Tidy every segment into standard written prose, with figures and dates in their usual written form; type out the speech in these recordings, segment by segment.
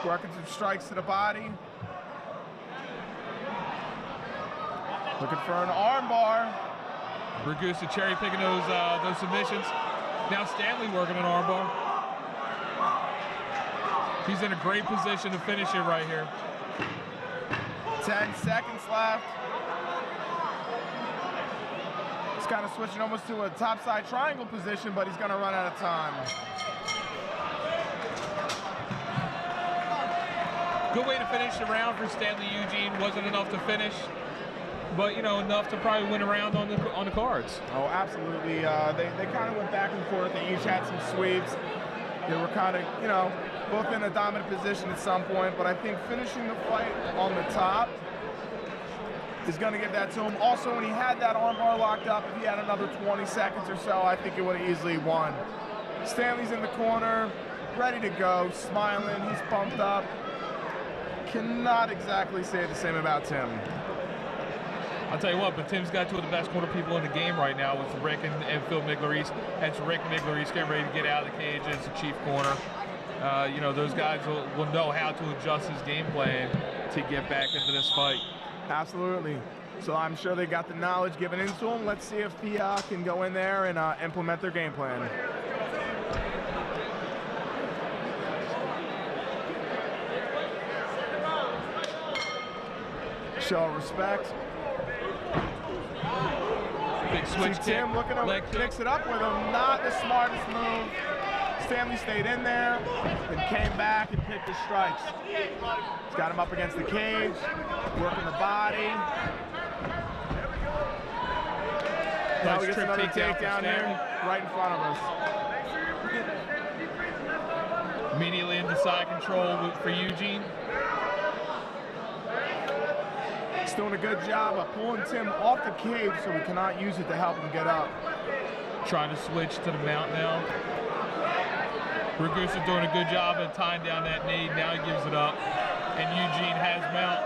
Working some strikes to the body. Looking for an arm bar. Ragusa cherry picking those submissions. Now Stanley working an arm bar. He's in a great position to finish it right here. 10 seconds left. He's kind of switching almost to a topside triangle position, but he's going to run out of time. Good way to finish the round for Stanley Eugene. Wasn't enough to finish, but you know, enough to probably win a round on the cards. Oh, absolutely. They kind of went back and forth. They each had some sweeps. They were kind of, you know, both in a dominant position at some point, but I think finishing the fight on the top is going to give that to him. Also, when he had that armbar locked up, if he had another 20 seconds or so, I think it would have easily won. Stanley's in the corner, ready to go, smiling. He's pumped up. Cannot exactly say the same about Tim. I'll tell you what, but Tim's got two of the best corner people in the game right now with Rick and Phil Miglerese. That's Rick Miglerese getting ready to get out of the cage as the chief corner. You know, those guys will know how to adjust his game plan to get back into this fight. Absolutely. So I'm sure they got the knowledge given into him. Let's see if he can go in there and implement their game plan. Show respect. Big switch See Tim looking to mix it up with him. Not the smartest move. Stanley stayed in there and came back and picked his strikes. He's got him up against the cage, working the body. Now we get another takedown here right in front of us. Immediately into side control for Eugene. He's doing a good job of pulling Tim off the cage so we cannot use it to help him get up. Trying to switch to the mount now. Ragusa doing a good job of tying down that knee. Now he gives it up. And Eugene has mount.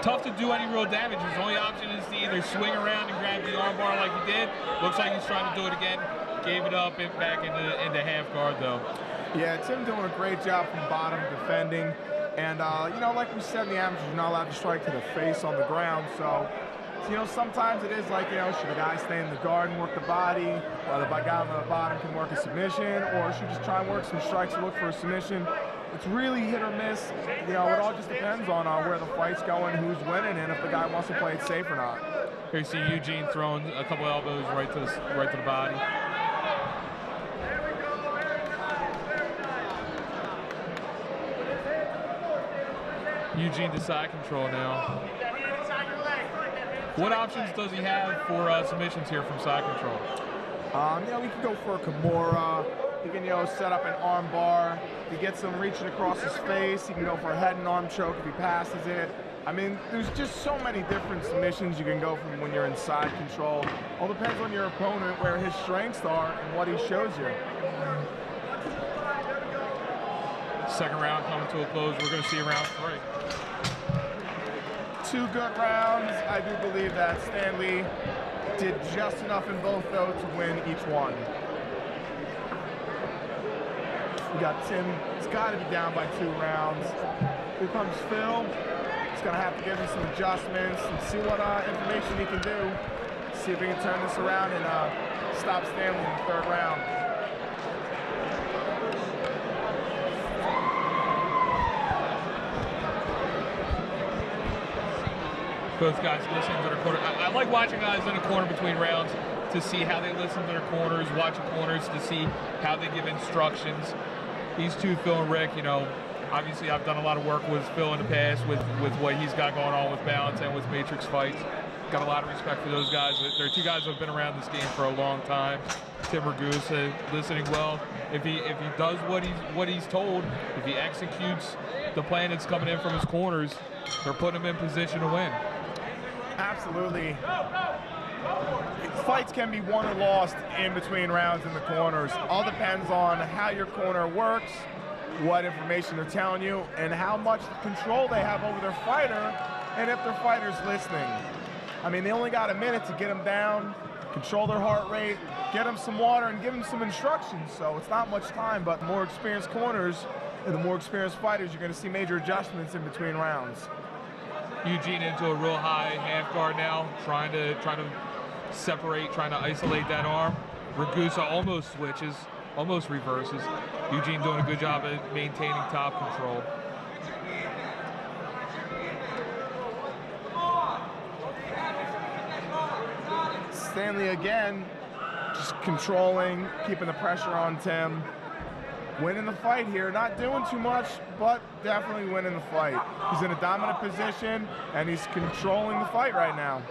Tough to do any real damage. His only option is to either swing around and grab the armbar like he did. Looks like he's trying to do it again. Gave it up and back into half guard though. Yeah, Tim doing a great job from bottom defending. And, you know, like we said in the amateurs, you're not allowed to strike to the face on the ground. So, you know, sometimes it is like, you know, should a guy stay in the guard and work the body, or the guy on the bottom can work a submission, or should just try and work some strikes and look for a submission. It's really hit or miss. You know, it all just depends on where the fight's going, who's winning, and if the guy wants to play it safe or not. Here you see Eugene throwing a couple elbows right to the body. Eugene to side control now. What options does he have for submissions here from side control? You know, we can go for a Kimura. He can, you know, set up an arm bar. He gets him reaching across his face. He can go for a head and arm choke if he passes it. I mean, there's just so many different submissions you can go from when you're in side control. All depends on your opponent, where his strengths are, and what he shows you. Second round coming to a close. We're going to see round 3. Two good rounds. I do believe that Stanley did just enough in both, though, to win each one. We got Tim. He's got to be down by 2 rounds. Here comes Phil. He's going to have to give him some adjustments and see what information he can do. See if he can turn this around and stop Stanley in the 3rd round. Both guys listening to their corner. I like watching guys in a corner between rounds to see how they listen to their corners, watching corners to see how they give instructions. These two, Phil and Rick, you know, obviously I've done a lot of work with Phil in the past with what he's got going on with balance and with matrix fights. Got a lot of respect for those guys. They're two guys who have been around this game for a long time. Tim Ragusa listening well. If he does what he's told, if he executes the plan that's coming in from his corners, they're putting him in position to win. Absolutely. Fights can be won or lost in between rounds in the corners. All depends on how your corner works, what information they're telling you, and how much control they have over their fighter, and if their fighter's listening. I mean, they only got a minute to get him down, control their heart rate, get them some water, and give them some instructions. So it's not much time, but the more experienced corners and the more experienced fighters, you're going to see major adjustments in between rounds. Eugene into a real high half guard now, trying to separate, trying to isolate that arm. Ragusa almost switches, almost reverses. Eugene doing a good job at maintaining top control. Stanley again, just controlling, keeping the pressure on Tim. Winning the fight here, not doing too much, but definitely winning the fight. He's in a dominant position, and he's controlling the fight right now.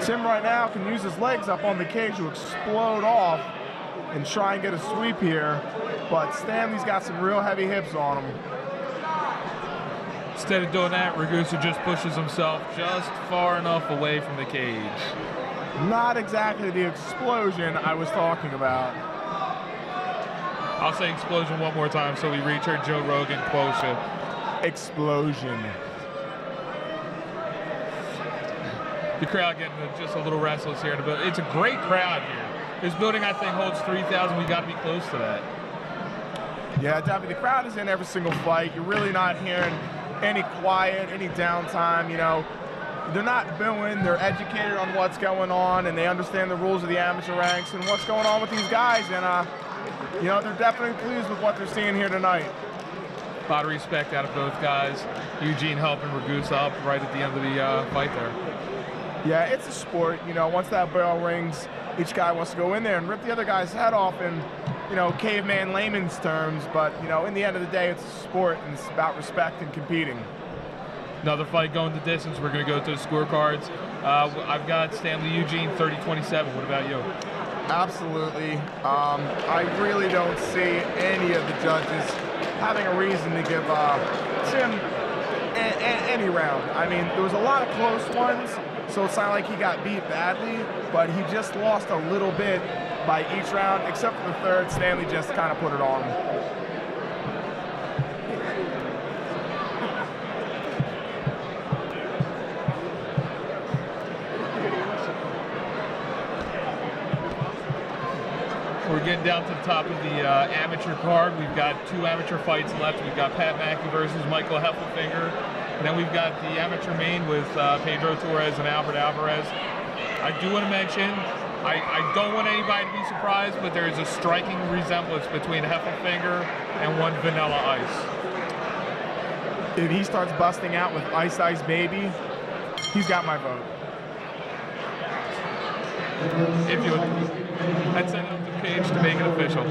Tim right now can use his legs up on the cage to explode off and try and get a sweep here, but Stanley's got some real heavy hips on him. Instead of doing that, Ragusa just pushes himself just far enough away from the cage. Not exactly the explosion I was talking about. I'll say explosion one more time so we reach our Joe Rogan quotient. Explosion. The crowd getting just a little restless here. But it's a great crowd here. This building, I think, holds 3,000. We got to be close to that. Yeah, definitely. The crowd is in every single fight. You're really not hearing any quiet, any downtime. You know, they're not booing. They're educated on what's going on, and they understand the rules of the amateur ranks and what's going on with these guys. And you know, they're definitely pleased with what they're seeing here tonight. A lot of respect out of both guys. Eugene helping Ragusa up right at the end of the fight there. Yeah, it's a sport. You know, once that bell rings, each guy wants to go in there and rip the other guy's head off in, you know, caveman layman's terms. But, you know, in the end of the day, it's a sport, and it's about respect and competing. Another fight going the distance. We're going to go to the scorecards. I've got Stanley Eugene, 30-27. What about you? Absolutely. I really don't see any of the judges having a reason to give Tim any round. I mean, there was a lot of close ones, so it's not like he got beat badly, but he just lost a little bit by each round, except for the third. Stanley just kind of put it on him. We're getting down to the top of the amateur card. We've got 2 amateur fights left. We've got Pat Mackey versus Michael Heffelfinger. And then we've got the amateur main with Pedro Torres and Albert Alvarez. I do want to mention, I don't want anybody to be surprised, but there is a striking resemblance between Heffelfinger and one Vanilla Ice. If he starts busting out with Ice Ice Baby, he's got my vote. If you would, I'd send it up to the page to make it official.